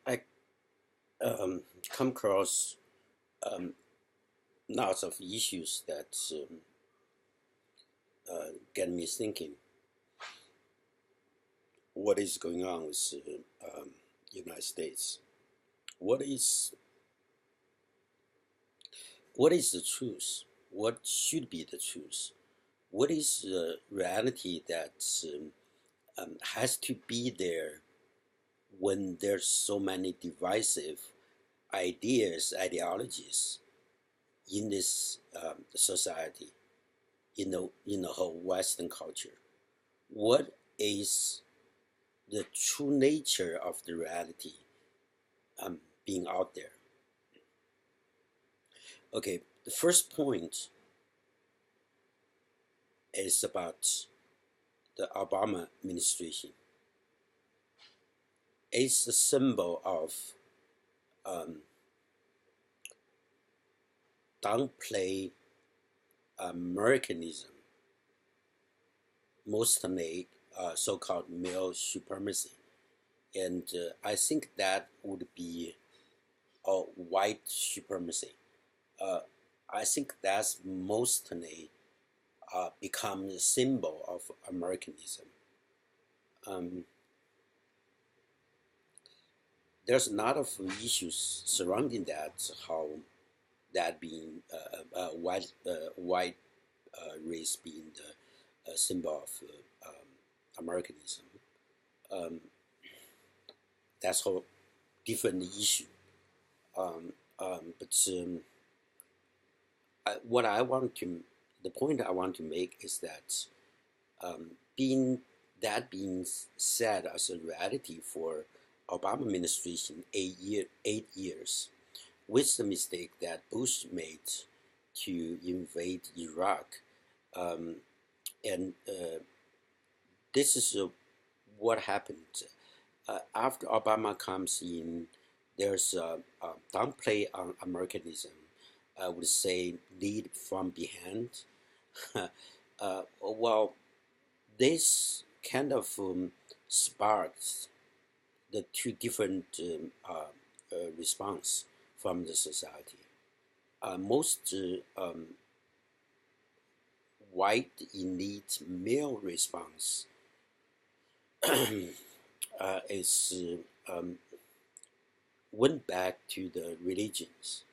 I come across um, lots of issues that get me thinking what is going on with United States. What is what is the truth? What should be the truth? What is the reality that has to be there when there's so many divisive ideas, ideologies in this society, in the whole Western culture? What is the true nature of the reality being out there? Okay, the first point is about the Obama administration. It's a symbol of um, downplay Americanism, mostly so-called male supremacy, and I think that would be white supremacy. Uh, I think that's mostly become a symbol of Americanism. Um, there's a lot of issues surrounding that, how that being white race being the symbol of Americanism. Um, that's a whole different issue. But what I want to, the point I want to make is that being being said as a reality for Obama administration 8 years, with the mistake that Bush made to invade Iraq, um, and this is what happened after Obama comes in. There's a downplay on Americanism. I would say lead from behind. Well, this kind of sparks the two different response from the society. Most white elite male response is went back to the religions.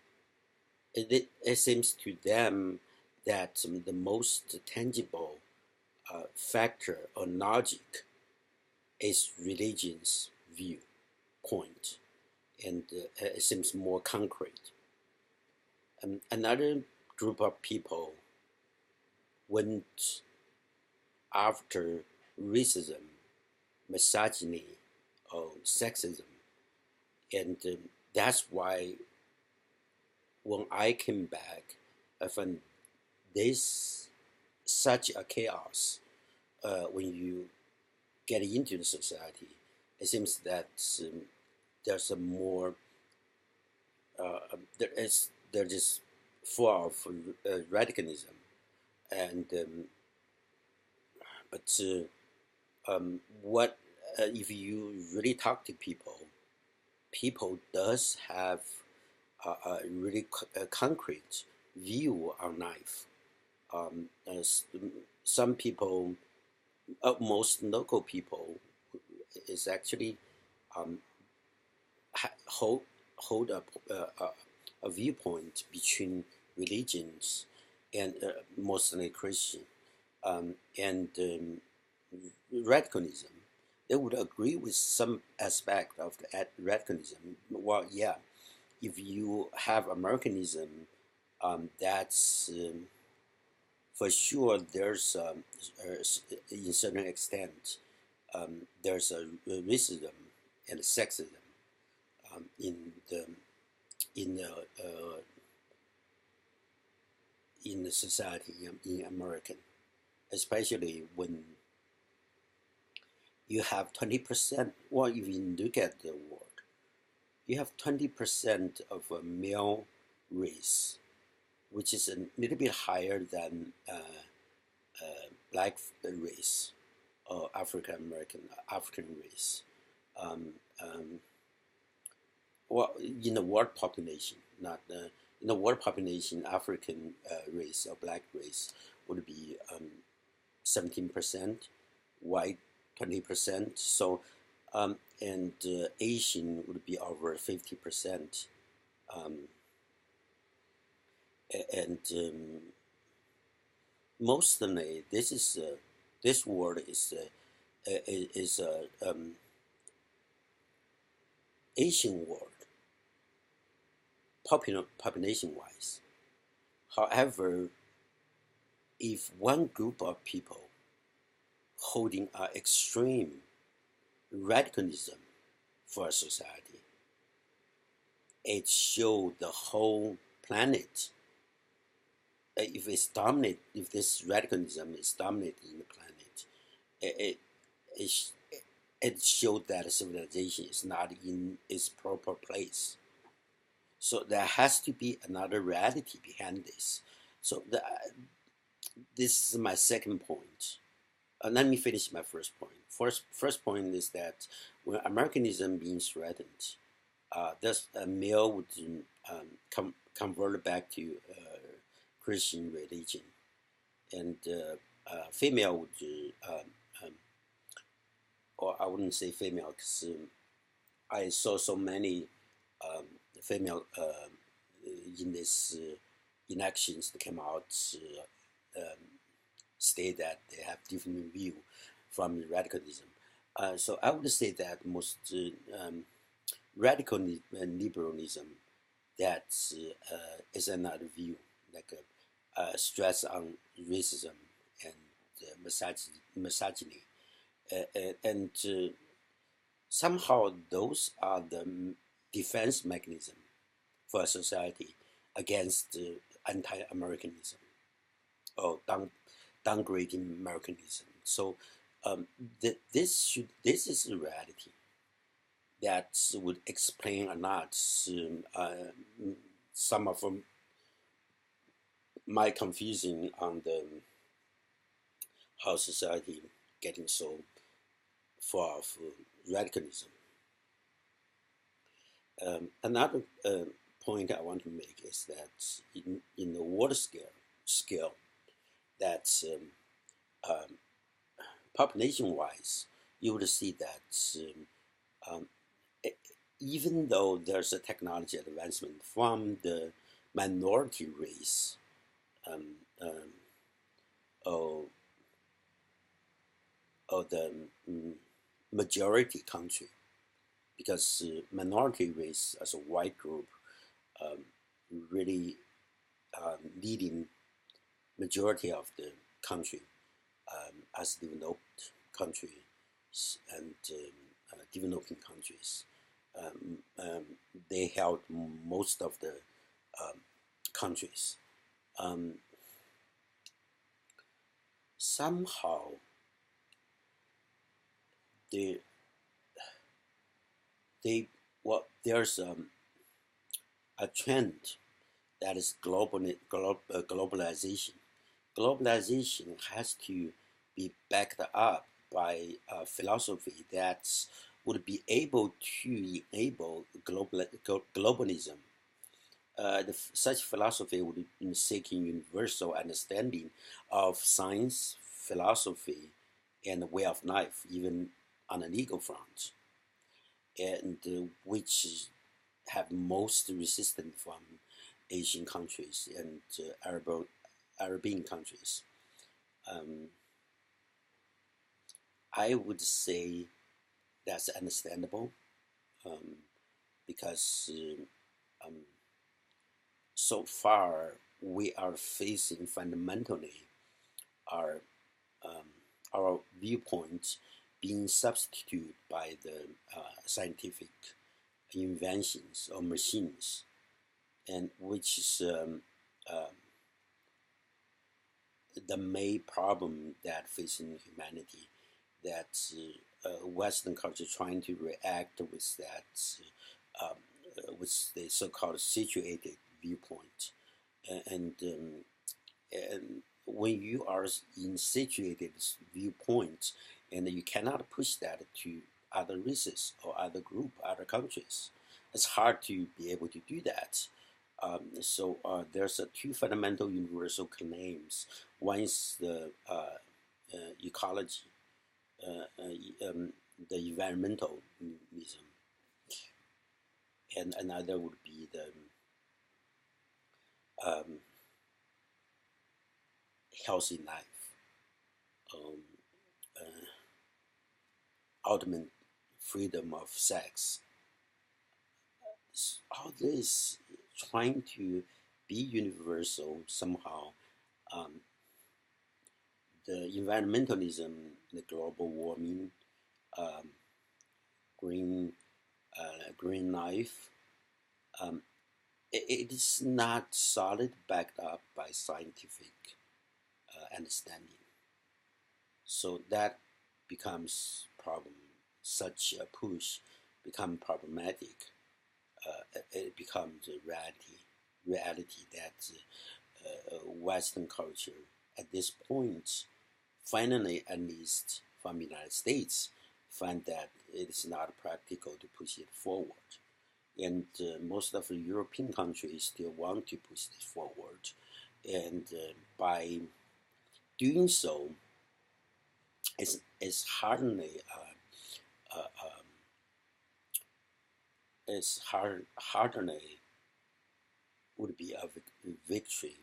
It seems to them that the most tangible factor or logic is religion's viewpoint, and it seems more concrete. Another group of people went after racism, misogyny, or sexism, and that's why when I came back, I found this such a chaos when you get into the society. It seems that there's a more they're just full of radicalism, and but what if you really talk to people? People does have a really concrete view on life. As some people, most local people, is actually um, hold a viewpoint between religions and mostly Christian and radicalism. They would agree with some aspect of the radicalism. Well, yeah, if you have Americanism, that's for sure. There's in a certain extent there's a racism and sexism in in the uh, in the society in American, especially when you have 20%. Well, if you look at the world, you have 20% of a male race, which is a little bit higher than black race or African American African race. Um, um, well, in the world population, not in the world population, African race or black race would be 17%, white 20%. So, and Asian would be over 50%. Um, and mostly, this world is Asian world, population wise. However, if one group of people holding an extreme radicalism for a society, it shows the whole planet. If it's dominate, if this radicalism is dominating the planet, it it, it showed that civilization is not in its proper place. So there has to be another reality behind this. So this is my second point. Let me finish my first point. First point is that when Americanism being threatened, this male would convert back to Christian religion, and female would, or I wouldn't say female, because I saw so many female in this elections that came out state that they have different view from radicalism. So I would say that most radical liberalism that is another view, like stress on racism and misogyny, and somehow those are the defense mechanism for a society against anti-Americanism or downgrading Americanism. So this is a reality that would explain a lot some of my confusion on the how society getting so far of radicalism. Another point I want to make is that in the world scale that population-wise, you would see that um, even though there's a technology advancement from the minority race um, um, or, or the majority country, because minority race as a white group um, really leading majority of the country as developed countries and developing countries. They held most of the um, countries. Um, Somehow, they well, there's a trend that is globalization. Globalization has to be backed up by a philosophy that would be able to enable globalism. Such philosophy would be seeking universal understanding of science, philosophy, and the way of life, even on a legal front, and which have most resistance from Asian countries and Arabian countries. Um, I would say that's understandable um, because um, so far we are facing fundamentally our our viewpoints being substituted by the scientific inventions or machines, and which is the main problem that facing humanity, that Western culture trying to react with that, with the so-called situated viewpoint, and when you are in situated viewpoint, and you cannot push that to other races or other group, other countries, it's hard to be able to do that. So there's two fundamental universal claims. One is the ecology, the environmentalism, and another would be the um, healthy life, um, ultimate freedom of sex. All this trying to be universal somehow. Um, the environmentalism, the global warming, um, green green life, um, it is not solid backed up by scientific understanding. So that becomes problem. Such a push become problematic. It becomes a reality that Western culture at this point, finally, at least from the United States, find that it is not practical to push it forward. And most of the European countries still want to push this forward. And by doing so, it's hardly it's hardly would be a victory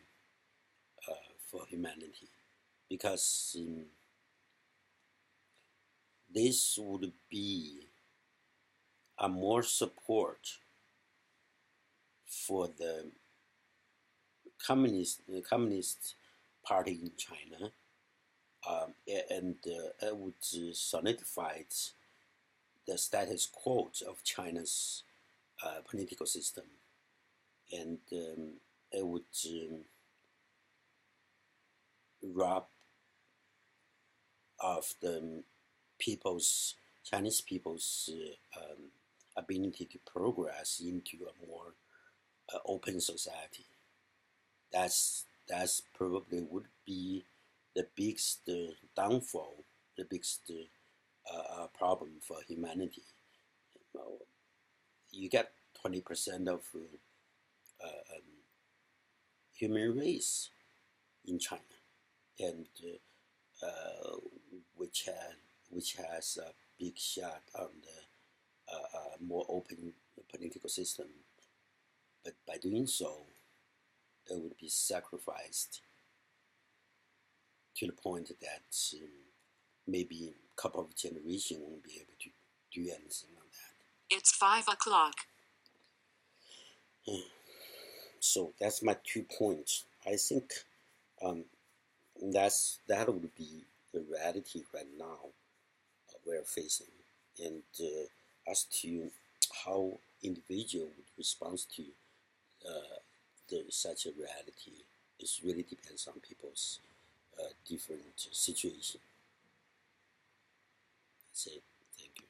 for humanity, because this would be a more support for the communist party in China, and it would solidify the status quo of China's political system, and it would rob of the Chinese people's ability to progress into a more open society. That's probably would be the biggest downfall, the biggest problem for humanity. You get 20% of human race in China, and which has a big shot on the more open political system. But by doing so, it would be sacrificed to the point that maybe a couple of generations won't be able to do anything on that. It's 5 o'clock. So that's my 2 points. I think that would be the reality right now we're facing, and as to how individual would respond to such a reality, it really depends on people's different situation. That's it. Thank you.